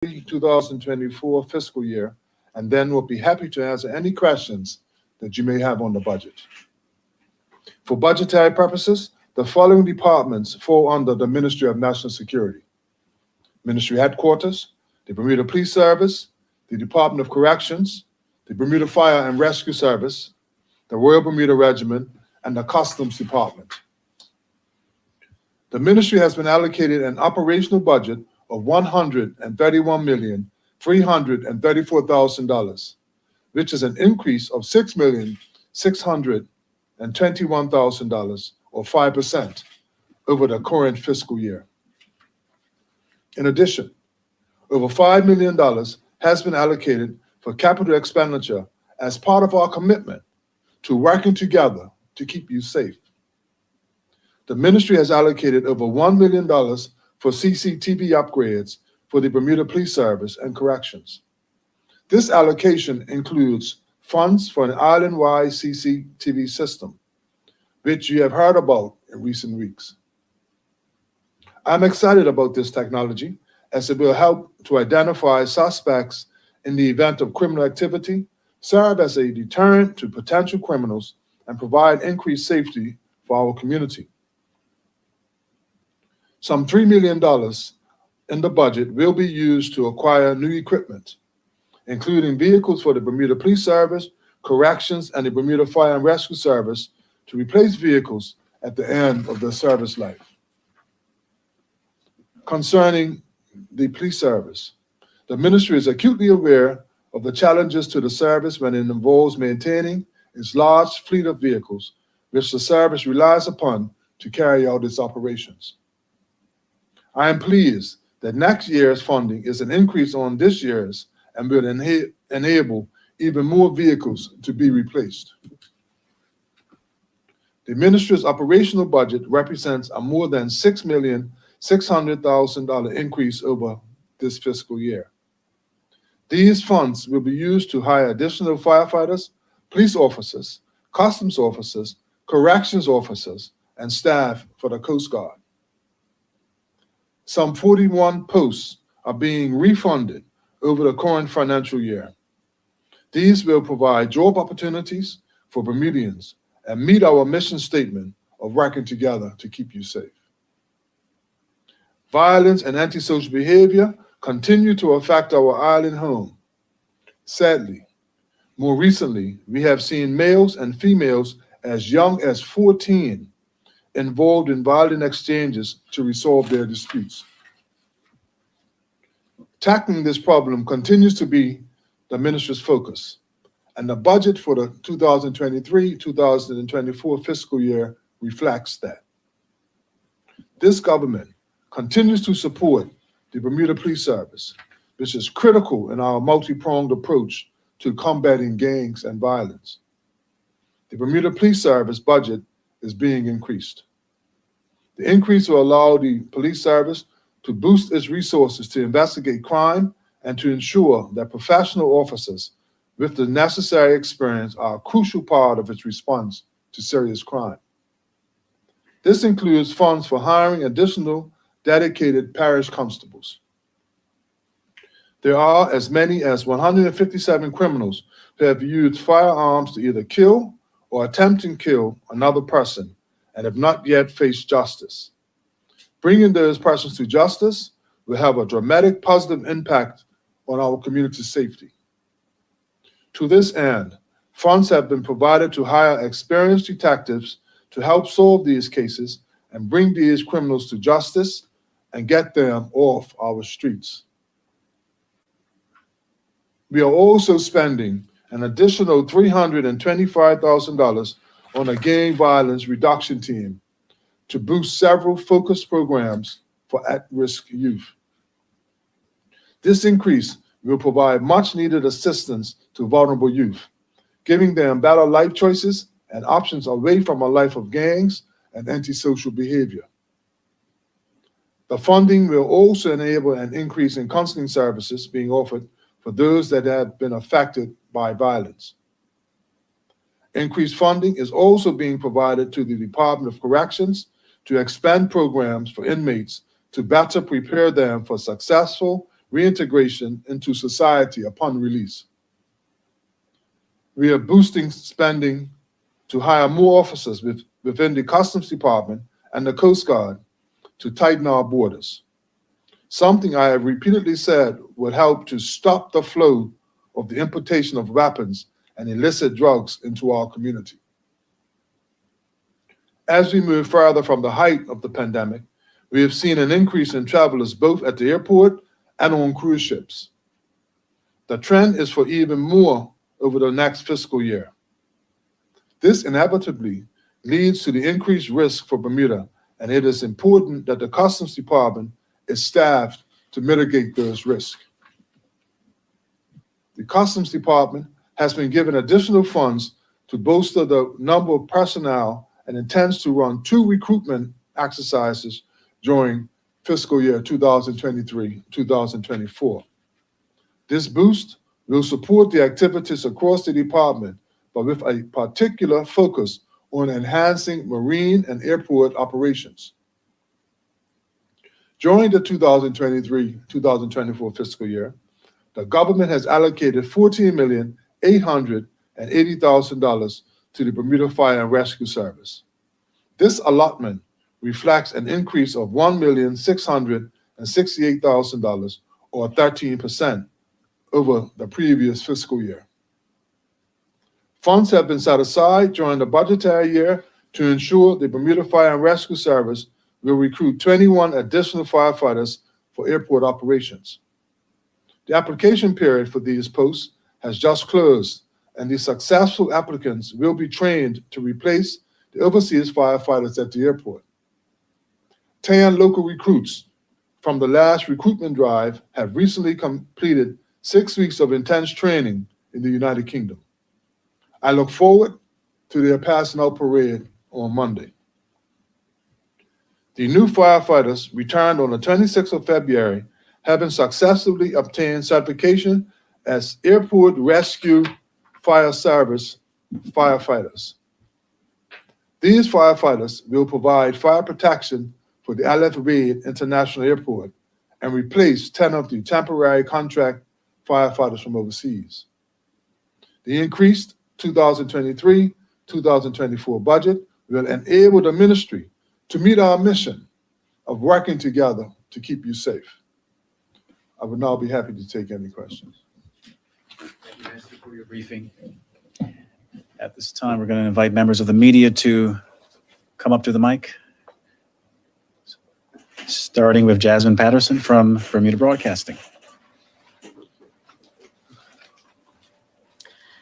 2024 fiscal year, and then we'll be happy to answer any questions that you may have on the budget. For budgetary purposes, the following departments fall under the Ministry of National Security: Ministry Headquarters, the Bermuda Police Service, the Department of Corrections, the Bermuda Fire and Rescue Service, the Royal Bermuda Regiment, and the Customs Department. The ministry has been allocated an operational budget of $131,334,000, which is an increase of $6,621,000, or 5%, over the current fiscal year. In addition, over $5 million has been allocated for capital expenditure as part of our commitment to working together to keep you safe. The ministry has allocated over $1 million for CCTV upgrades for the Bermuda Police Service and Corrections. This allocation includes funds for an island-wide CCTV system, which you have heard about in recent weeks. I'm excited about this technology as it will help to identify suspects in the event of criminal activity, serve as a deterrent to potential criminals, and provide increased safety for our community. Some $3 million in the budget will be used to acquire new equipment, including vehicles for the Bermuda Police Service, Corrections, and the Bermuda Fire and Rescue Service to replace vehicles at the end of their service life. Concerning the police service, the ministry is acutely aware of the challenges to the service when it involves maintaining its large fleet of vehicles, which the service relies upon to carry out its operations. I am pleased that next year's funding is an increase on this year's and will enable even more vehicles to be replaced. The ministry's operational budget represents a more than $6,600,000 increase over this fiscal year. These funds will be used to hire additional firefighters, police officers, customs officers, corrections officers, and staff for the Coast Guard. Some 41 posts are being refunded over the current financial year. These will provide job opportunities for Bermudians and meet our mission statement of working together to keep you safe. Violence and antisocial behavior continue to affect our island home. Sadly, more recently, we have seen males and females as young as 14 involved in violent exchanges to resolve their disputes. Tackling this problem continues to be the ministry's focus, and the budget for the 2023-2024 fiscal year reflects that. This government continues to support the Bermuda Police Service, which is critical in our multi-pronged approach to combating gangs and violence. The Bermuda Police Service budget is being increased. The increase will allow the police service to boost its resources to investigate crime and to ensure that professional officers with the necessary experience are a crucial part of its response to serious crime. This includes funds for hiring additional dedicated parish constables. There are as many as 157 criminals who have used firearms to either kill or attempt to kill another person and have not yet faced justice. Bringing those persons to justice will have a dramatic positive impact on our community's safety. To this end, funds have been provided to hire experienced detectives to help solve these cases and bring these criminals to justice and get them off our streets. We are also spending an additional $325,000 on a gang violence reduction team to boost several focused programs for at-risk youth. This increase will provide much-needed assistance to vulnerable youth, giving them better life choices and options away from a life of gangs and antisocial behavior. The funding will also enable an increase in counseling services being offered for those that have been affected by violence. Increased funding is also being provided to the Department of Corrections to expand programs for inmates to better prepare them for successful reintegration into society upon release. We are boosting spending to hire more officers within the Customs Department and the Coast Guard to tighten our borders, something I have repeatedly said would help to stop the flow of the importation of weapons and illicit drugs into our community. As we move further from the height of the pandemic, we have seen an increase in travelers both at the airport and on cruise ships. The trend is for even more over the next fiscal year. This inevitably leads to the increased risk for Bermuda, and it is important that the Customs Department is staffed to mitigate those risks. The Customs Department has been given additional funds to bolster the number of personnel and intends to run 2 recruitment exercises during fiscal year 2023-2024. This boost will support the activities across the department, but with a particular focus on enhancing marine and airport operations. During the 2023-2024 fiscal year, the government has allocated $14,880,000 to the Bermuda Fire and Rescue Service. This allotment reflects an increase of $1,668,000, or 13%, over the previous fiscal year. Funds have been set aside during the budgetary year to ensure the Bermuda Fire and Rescue Service will recruit 21 additional firefighters for airport operations. The application period for these posts has just closed, and the successful applicants will be trained to replace the overseas firefighters at the airport. 10 local recruits from the last recruitment drive have recently completed 6 weeks of intense training in the United Kingdom. I look forward to their passing out parade on Monday. The new firefighters returned on the 26th of February, having successfully obtained certification as Airport Rescue Fire Service firefighters. These firefighters will provide fire protection for the Aleph Reed International Airport and replace 10 of the temporary contract firefighters from overseas. The increased 2023-2024 budget will enable the ministry to meet our mission of working together to keep you safe. I would now be happy to take any questions. Thank you, Minister, for your briefing. At this time, we're going to invite members of the media to come up to the mic, starting with Jasmine Patterson from Bermuda Broadcasting.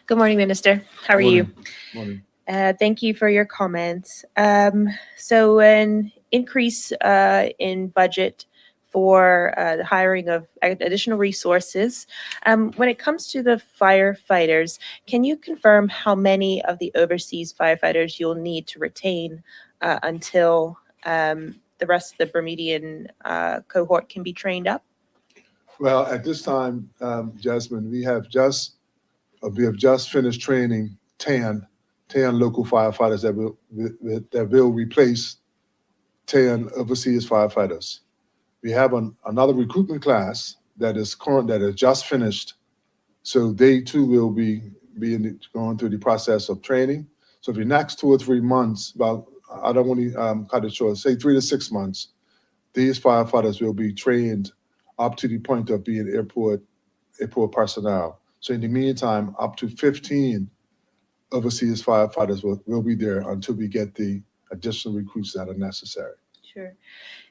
Good morning, Minister. How are you? Morning. Thank you for your comments. So an increase in budget for the hiring of additional resources. When it comes to the firefighters, can you confirm how many of the overseas firefighters you'll need to retain until the rest of the Bermudian cohort can be trained up? Well, at this time, Jasmine, we have just finished training 10 local firefighters that will replace 10 overseas firefighters. We have another recruitment class that is just finished, so they too will be going through the process of training. So for the next 2 or 3 months, about, I don't want to cut it short, say 3 to 6 months, these firefighters will be trained up to the point of being airport personnel. So in the meantime, up to 15 overseas firefighters will be there until we get the additional recruits that are necessary. Sure.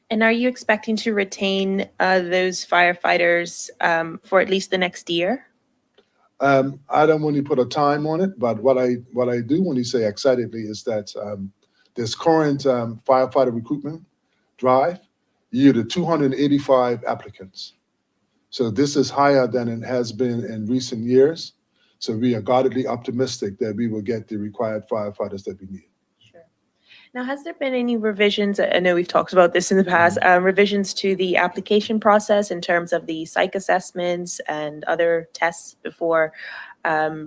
And are you expecting to retain those firefighters for at least the next year? I don't want to put a time on it, but what I do want to say excitedly is that this current firefighter recruitment drive yielded 285 applicants. So this is higher than it has been in recent years. So we are guardedly optimistic that we will get the required firefighters that we need. Sure. Now, has there been any revisions? I know we've talked about this in the past, revisions to the application process in terms of the psych assessments and other tests before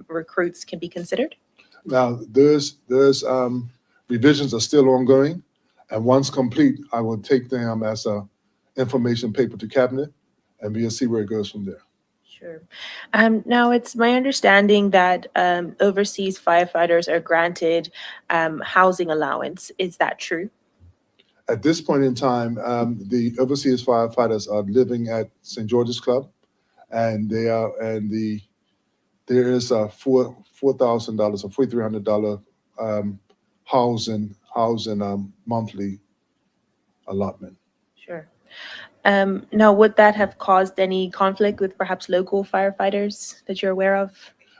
recruits can be considered? Now, those revisions are still ongoing, and once complete, I will take them as a information paper to cabinet, and we'll see where it goes from there. Sure. Now, it's my understanding that overseas firefighters are granted housing allowance. Is that true? At this point in time, the overseas firefighters are living at St. George's Club, and there is a $4,000 or $4,300 housing monthly allotment. Sure. Now, would that have caused any conflict with perhaps local firefighters that you're aware of?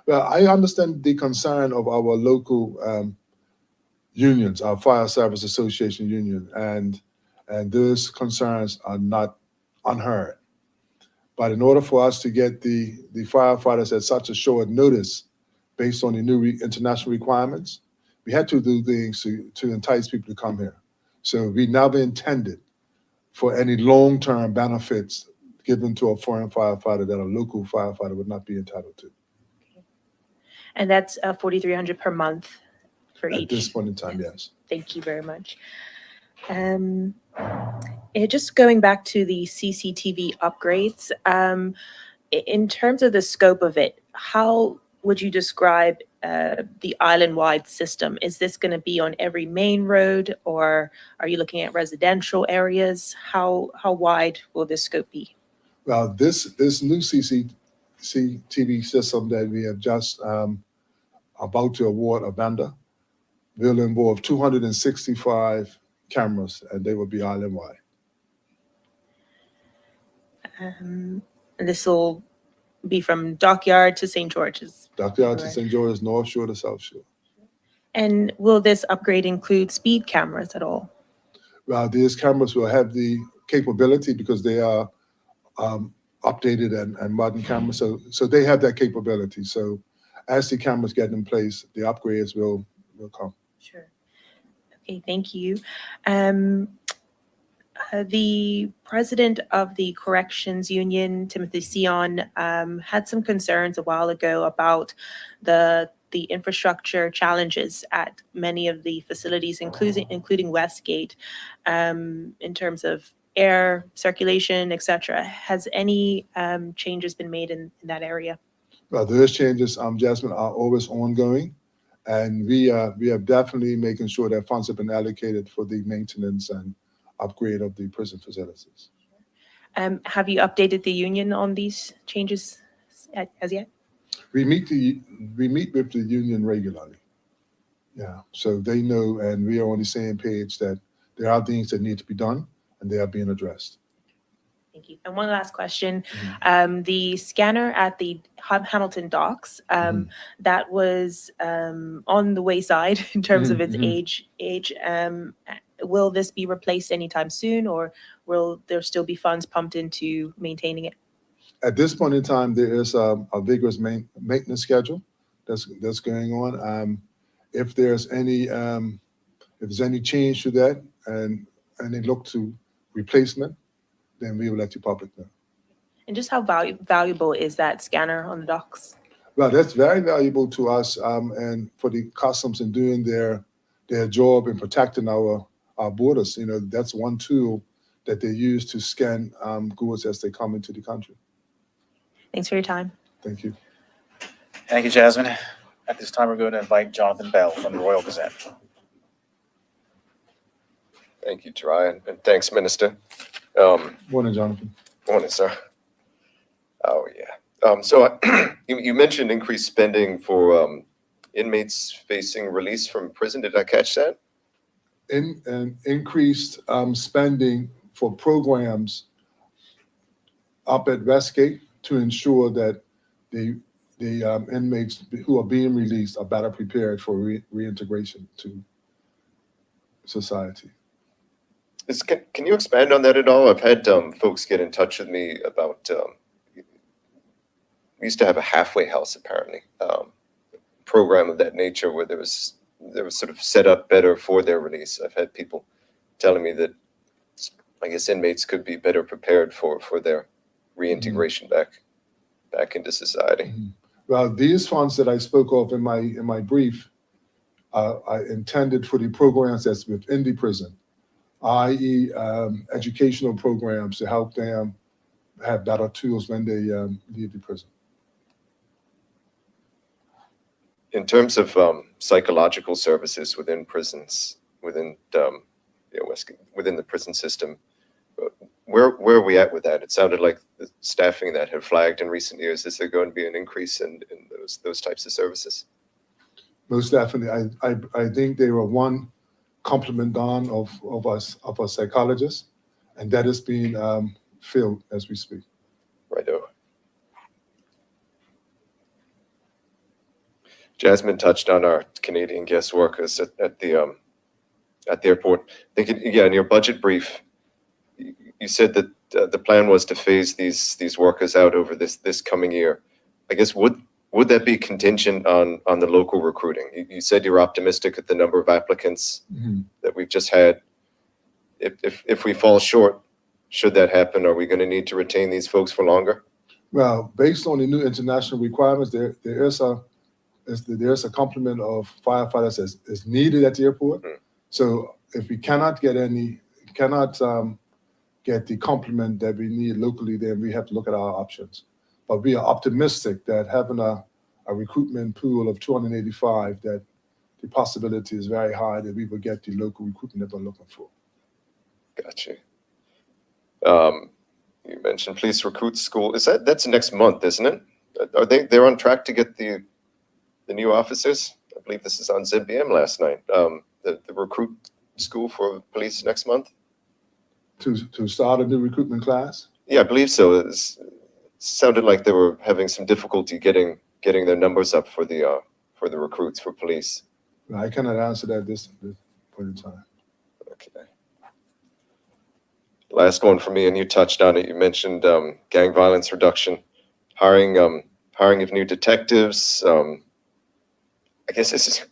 Well, I understand the concern of our local unions, our Fire Service Association union, and those concerns are not unheard. But in order for us to get the firefighters at such a short notice, based on the new international requirements, we had to do things to entice people to come here. So we never intended for any long-term benefits given to a foreign firefighter that a local firefighter would not be entitled to And that's $4,300 per month for at each. this point in time. Yes. Thank you very much. Just going back to the CCTV upgrades, in terms of the scope of it, how would you describe the island-wide system? Is this going to be on every main road, or are you looking at residential areas? How wide will this scope be? Well, this new CCTV system that we have just about to award a vendor will involve 265 cameras, and they will be island-wide. And this will be from Dockyard to St. George's. Dockyard to Right. St. George's, North Shore to South Shore. And will this upgrade include speed cameras at all? Well, these cameras will have the capability because they are updated and modern cameras, so they have that capability. So as the cameras get in place, the upgrades will come. Sure. Okay, thank you. The president of the Corrections Union, Timothy Sion, had some concerns a while ago about the infrastructure challenges at many of the facilities, including Westgate, in terms of air circulation, et cetera. Has any changes been made in that area? Well, those changes, Jasmine, are always ongoing, and we are definitely making sure that funds have been allocated for the maintenance and upgrade of the prison facilities. Have you updated the union on these changes as yet? We meet with the union regularly. Yeah, so they know, and we are on the same page that there are things that need to be done, and they are being addressed. Thank you. And one last question. The scanner at the Hamilton docks, that was on the wayside in terms of its age. Will this be replaced anytime soon, or will there still be funds pumped into maintaining it? At this point in time, there is a vigorous maintenance schedule that's going on. If there's any change to that and they look to replacement, then we will let the public know. And just how valuable is that scanner on the docks? Well, that's very valuable to us and for the customs in doing their job in protecting our borders. You know, that's one tool that they use to scan goods as they come into the country. Thanks for your time. Thank you. Thank you, Jasmine. At this time, we're going to invite Jonathan Bell from the Royal Gazette. Thank you, Tariah, and thanks, Minister. Morning, Jonathan. Morning, sir. Oh, yeah. So you mentioned increased spending for inmates facing release from prison. Did I catch that? Increased spending for programs up at Westgate to ensure that the inmates who are being released are better prepared for reintegration to society. Can you expand on that at all? I've had folks get in touch with me about, we used to have a halfway house, apparently, program of that nature where there was sort of set up better for their release. I've had people telling me that, I guess, inmates could be better prepared for their reintegration back into society. Well, these funds that I spoke of in my brief are intended for the programs that's within the prison, i.e. Educational programs to help them have better tools when they leave the prison. In terms of psychological services within prisons, within within the prison system, where are we at with that? It sounded like the staffing that had flagged in recent years. Is there going to be an increase in those types of services? Most definitely, I think they were one complement on of our psychologists, and that is being filled as we speak. Righto. Jasmine touched on our Canadian guest workers at the airport. In your budget brief, you said that the plan was to phase these workers out over this coming year. I guess would that be contingent on the local recruiting? You said you're optimistic at the number of applicants that we've just had. If we fall short, should that happen, are we going to need to retain these folks for longer? Well, based on the new international requirements, there is a complement of firefighters is needed at the airport. So if we cannot get get the complement that we need locally, then we have to look at our options. But we are optimistic that having a recruitment pool of 285, that the possibility is very high that we will get the local recruitment that we're looking for. Gotcha. You mentioned police recruit school. That's next month, isn't it? Are they're on track to get the new officers? I believe this is on ZBM last night. The recruit school for police next month. To start a new recruitment class? Yeah, I believe so. It sounded like they were having some difficulty getting their numbers up for the recruits for police. I cannot answer that at this point in time. Okay. Last one for me, and you touched on it. You mentioned gang violence reduction, hiring of new detectives. I guess this is,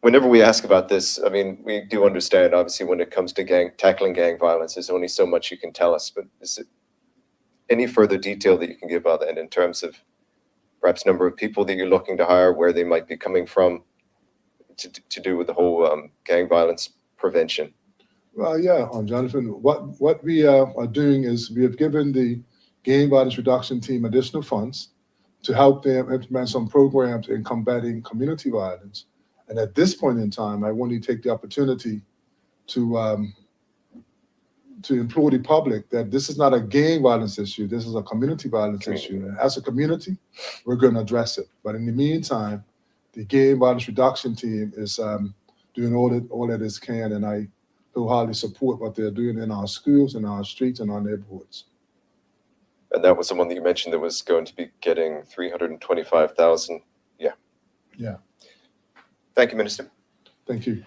whenever we ask about this, I mean, we do understand, obviously, when it comes to tackling gang violence, there's only so much you can tell us. But is it any further detail that you can give about that in terms of perhaps number of people that you're looking to hire, where they might be coming from, to do with the whole gang violence prevention? Well, yeah, Jonathan, what we are doing is we have given the gang violence reduction team additional funds to help them implement some programs in combating community violence. And at this point in time, I want to take the opportunity to implore the public that this is not a gang violence issue. This is a community violence issue. And as a community, we're going to address it. But in the meantime, the gang violence reduction team is doing all that it can, and I wholeheartedly support what they're doing in our schools, in our streets, and our neighborhoods. And that was the one that you mentioned that was going to be getting $325,000. Yeah. Yeah. Thank you, Minister. Thank you.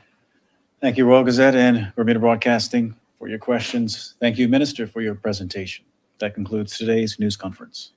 Thank you, Royal Gazette and Bermuda Broadcasting, for your questions. Thank you, Minister, for your presentation. That concludes today's news conference.